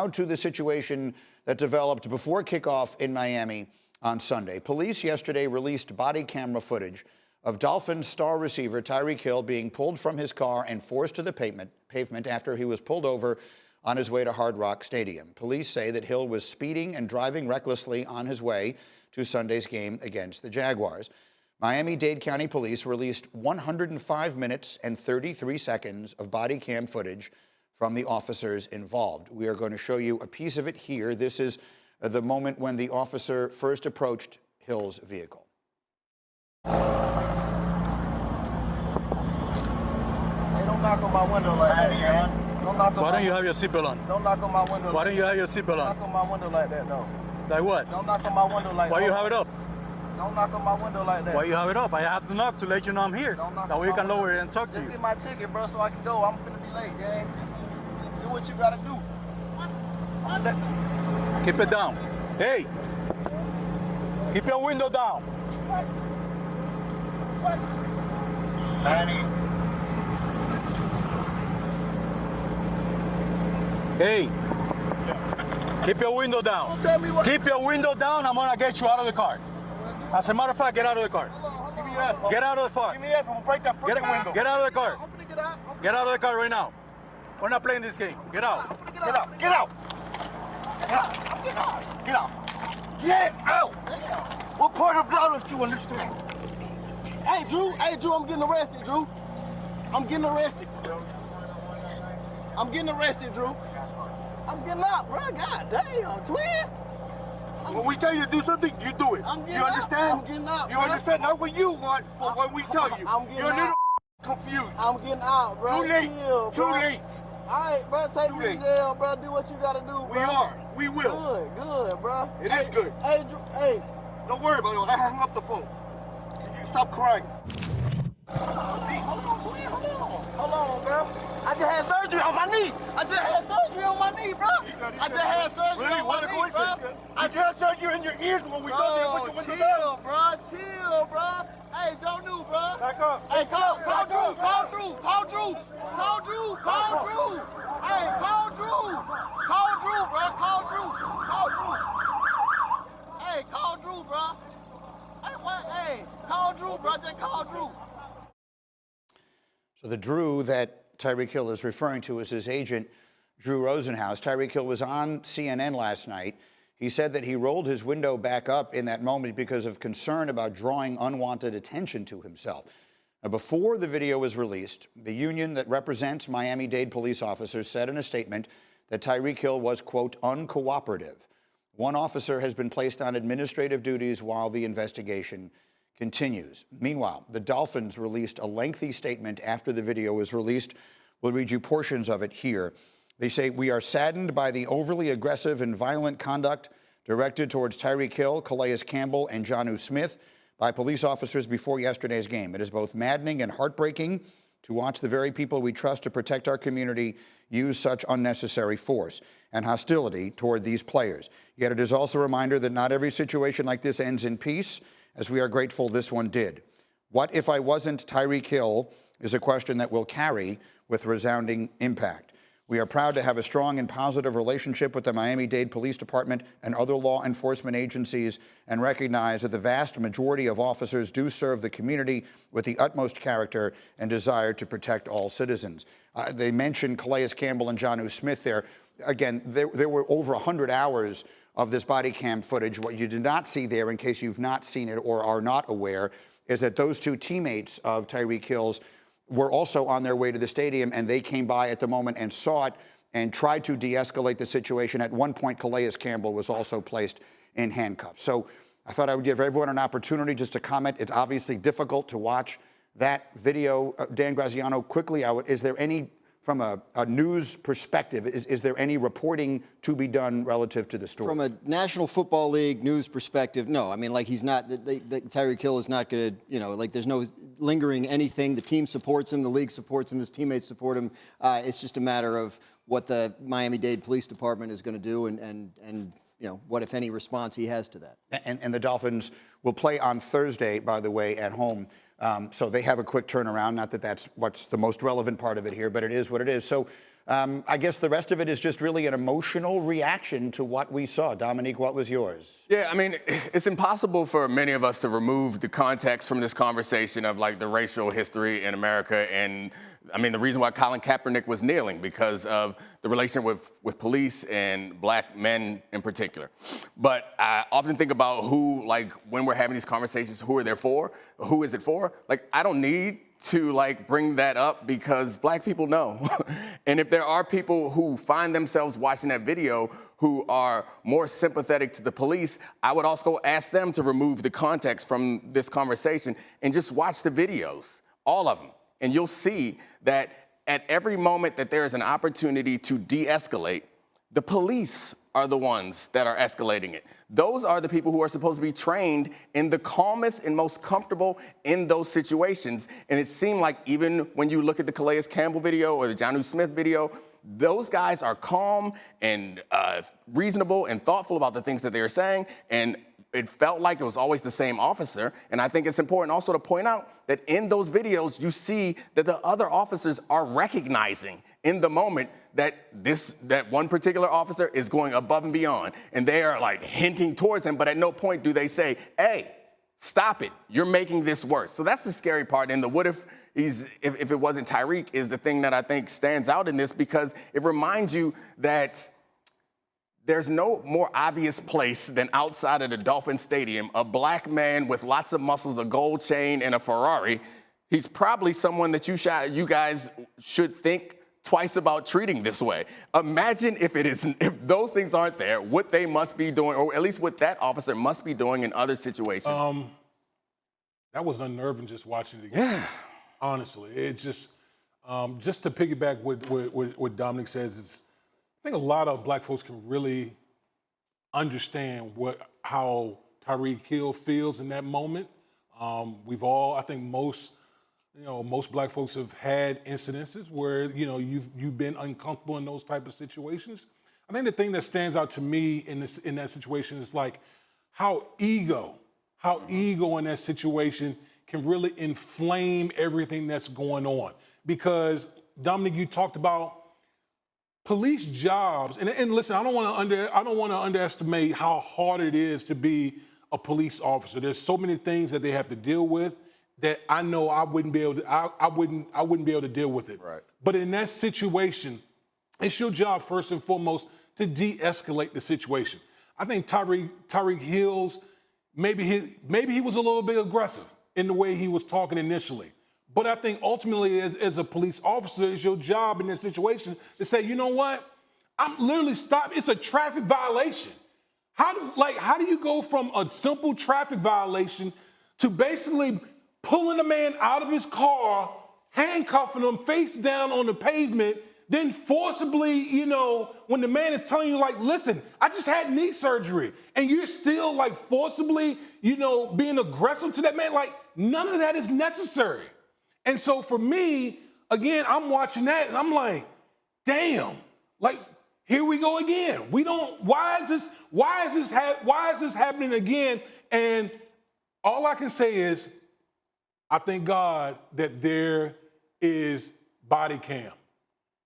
Now to the situation that developed before kickoff in Miami on Sunday. Police yesterday released body camera footage of Dolphins star receiver Tyreek Hill being pulled from his car and forced to the pavement after he was pulled over on his way to Hard Rock Stadium. Police say that Hill was speeding and driving recklessly on his way to Sunday's game against the Jaguars. Miami-Dade County Police released 105 minutes and 33 seconds of body cam footage from the officers involved. We are going to show you a piece of it here. This is the moment when the officer first approached Hill's vehicle. Hey, don't knock on my window like that, man. Why don't you have your seatbelt on? Don't knock on my window. Why don't you have your seatbelt on? Don't knock on my window like that, no. Like what? Don't knock on my window like that. Why you have it up? Don't knock on my window like that. Why you have it up? I have to knock to let you know I'm here. That way you can lower it and talk to you. Just get my ticket, bro, so I can go. I'm finna be late, gang. Do what you gotta do. Keep it down. Hey! Keep your window down. Hey! Keep your window down. Don't tell me what. Keep your window down. I'm gonna get you out of the car. As a matter of fact, get out of the car. Give me that. Get out of the car. Give me that. I'm gonna break that freaking window. Get out of the car. I'm finna get out. Get out of the car right now. We're not playing this game. Get out. Get out. Get out. Get out. Get out. Get out. Get out. What part of that don't you understand? Hey, Drew, I'm getting arrested, Drew. I'm getting arrested. I'm getting arrested, Drew. I'm getting out, bro. God damn, twin. When we tell you to do something, you do it. You understand? I'm getting out. You understand? Not what you want, but what we tell you. You're a little confused. I'm getting out, bro. Too late. Chill, Too late. All right, bro. Take me to jail, bro. Do what you gotta do, bro. We are. We will. Good, bro. It is good. Hey, Drew. Hey. Don't worry about it. I hung up the phone. You stop crying. Hold on, twin. Hold on, bro. I just had surgery on my knee. I just had surgery on my knee, bro. I just had surgery on my knee, bro. I just heard you in your ears when we told you to put your window down. Chill, bro. Hey, Joe New, bro. Back up. Hey, call Drew. Call Drew. Hey, call Drew. Call Drew, bro. Call Drew. Hey, call Drew, bro. Hey, what? Hey, call Drew, bro. Just call Drew. So the Drew that Tyreek Hill is referring to as his agent, Drew Rosenhaus. Tyreek Hill was on CNN last night. He said that he rolled his window back up in that moment because of concern about drawing unwanted attention to himself. Now, before the video was released, the union that represents Miami-Dade police officers said in a statement that Tyreek Hill was, quote, uncooperative. One officer has been placed on administrative duties while the investigation continues. Meanwhile, the Dolphins released a lengthy statement after the video was released. We'll read you portions of it here. They say, we are saddened by the overly aggressive and violent conduct directed towards Tyreek Hill, Calais Campbell, and Jonnu Smith by police officers before yesterday's game. It is both maddening and heartbreaking to watch the very people we trust to protect our community use such unnecessary force and hostility toward these players. Yet it is also a reminder that not every situation like this ends in peace, as we are grateful this one did. What if I wasn't Tyreek Hill is a question that will carry with resounding impact. We are proud to have a strong and positive relationship with the Miami-Dade Police Department and other law enforcement agencies and recognize that the vast majority of officers do serve the community with the utmost character and desire to protect all citizens. They mentioned Calais Campbell and Jonnu Smith there. Again, there were over 100 hours of this body cam footage. What you did not see there, in case you've not seen it or are not aware, is that those two teammates of Tyreek Hill's were also on their way to the stadium, and they came by at the moment and saw it and tried to de-escalate the situation. At one point, Calais Campbell was also placed in handcuffs. So I thought I would give everyone an opportunity just to comment. It's obviously difficult to watch that video. Dan Graziano, quickly, is there any, from a news perspective, is there any reporting to be done relative to the story? From a National Football League news perspective, no. I mean, like, he's not, Tyreek Hill is not going to, you know, like, there's no lingering anything. The team supports him, the league supports him, his teammates support him. It's just a matter of what the Miami-Dade Police Department is going to do and you know, what, if any, response he has to that. And the Dolphins will play on Thursday, by the way, at home. So they have a quick turnaround. Not that that's what's the most relevant part of it here, but it is what it is. So I guess the rest of it is just really an emotional reaction to what we saw. Domonique, what was yours? Yeah, I mean, it's impossible for many of us to remove the context from this conversation of like the racial history in America. And I mean, the reason why Colin Kaepernick was kneeling because of the relationship with police and black men in particular. But I often think about who, like, when we're having these conversations, who are they for? Who is it for? Like, I don't need to like bring that up because black people know. And if there are people who find themselves watching that video who are more sympathetic to the police, I would also ask them to remove the context from this conversation and just watch the videos, all of them. And you'll see that at every moment that there is an opportunity to de-escalate, the police are the ones that are escalating it. Those are the people who are supposed to be trained in the calmest and most comfortable in those situations. And it seemed like even when you look at the Calais Campbell video or the Jonnu Smith video, those guys are calm and reasonable and thoughtful about the things that they are saying. And it felt like it was always the same officer. And I think it's important also to point out that in those videos, you see that the other officers are recognizing in the moment that that one particular officer is going above and beyond. And they are like hinting towards him, but at no point do they say, hey, stop it, you're making this worse. So that's the scary part. And the what if if it wasn't Tyreek is the thing that I think stands out in this, because it reminds you that there's no more obvious place than outside of the Dolphins stadium, a black man with lots of muscles, a gold chain, and a Ferrari. He's probably someone that you guys should think twice about treating this way. Imagine if those things aren't there, what they must be doing, or at least what that officer must be doing in other situations. That was unnerving just watching it again. Yeah. Honestly, it just to piggyback what Dominic says, I think a lot of black folks can really understand how Tyreek Hill feels in that moment. We've all, I think most black folks have had incidences where, you've been uncomfortable in those type of situations. I think the thing that stands out to me in that situation is like how ego in that situation can really inflame everything that's going on. Because Dominic, you talked about police jobs, and listen, I don't want to underestimate how hard it is to be a police officer. There's so many things that they have to deal with that I know I wouldn't be able to deal with it. Right. But in that situation, it's your job first and foremost to de-escalate the situation. I think Tyreek Hill's maybe he was a little bit aggressive in the way he was talking initially. But I think ultimately, as a police officer, it's your job in this situation to say, you know what? I'm literally stopped. It's a traffic violation. How do you go from a simple traffic violation to basically pulling a man out of his car, handcuffing him face down on the pavement, then forcibly, when the man is telling you, like, listen, I just had knee surgery, and you're still like forcibly, being aggressive to that man? Like, none of that is necessary. And so for me, again, I'm watching that and I'm like, damn, like, here we go again. Why is this happening again? And all I can say is, I thank God that there is body cam.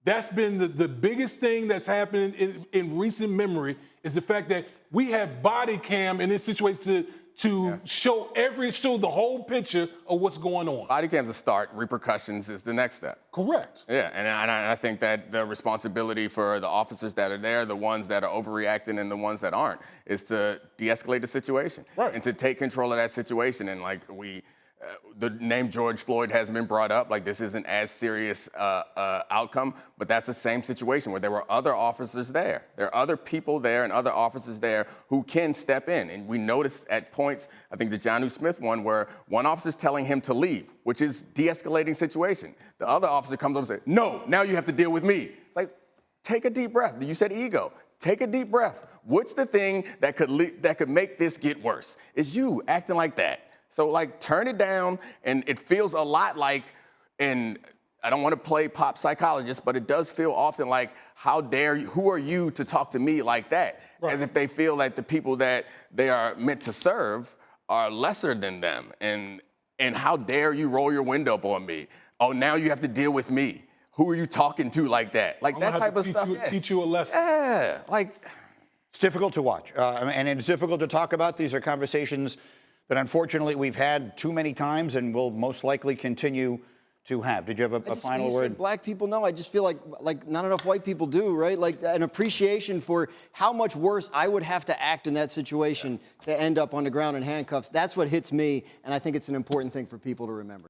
That's been the biggest thing that's happened in recent memory, is the fact that we have body cam in this situation to show the whole picture of what's going on. Body cam's a start. Repercussions is the next step. Correct. Yeah, and I think that the responsibility for the officers that are there, the ones that are overreacting and the ones that aren't, is to de-escalate the situation. Right. And to take control of that situation. And like the name George Floyd hasn't been brought up. Like, this isn't as serious outcome, but that's the same situation where there were other officers there. There are other people there and other officers there who can step in. And we noticed at points, I think the Jonnu Smith one, where one officer's telling him to leave, which is de-escalating situation. The other officer comes up and says, no, now you have to deal with me. It's like, take a deep breath. You said ego. Take a deep breath. What's the thing that could make this get worse? It's you acting like that. So, like, turn it down, and it feels a lot like, and I don't want to play pop psychologist, but it does feel often like, how dare you, who are you to talk to me like that? Right. As if they feel that the people that they are meant to serve are lesser than them. And how dare you roll your window up on me? Oh, now you have to deal with me. who are you talking to like that? Like that type of stuff. Teach you a lesson. Yeah, like. It's difficult to watch, and it's difficult to talk about. These are conversations that unfortunately we've had too many times and will most likely continue to have. Did you have a final word? Said black people, no. I just feel like not enough white people do, right? Like an appreciation for how much worse I would have to act in that situation to end up on the ground in handcuffs. That's what hits me, and I think it's an important thing for people to remember.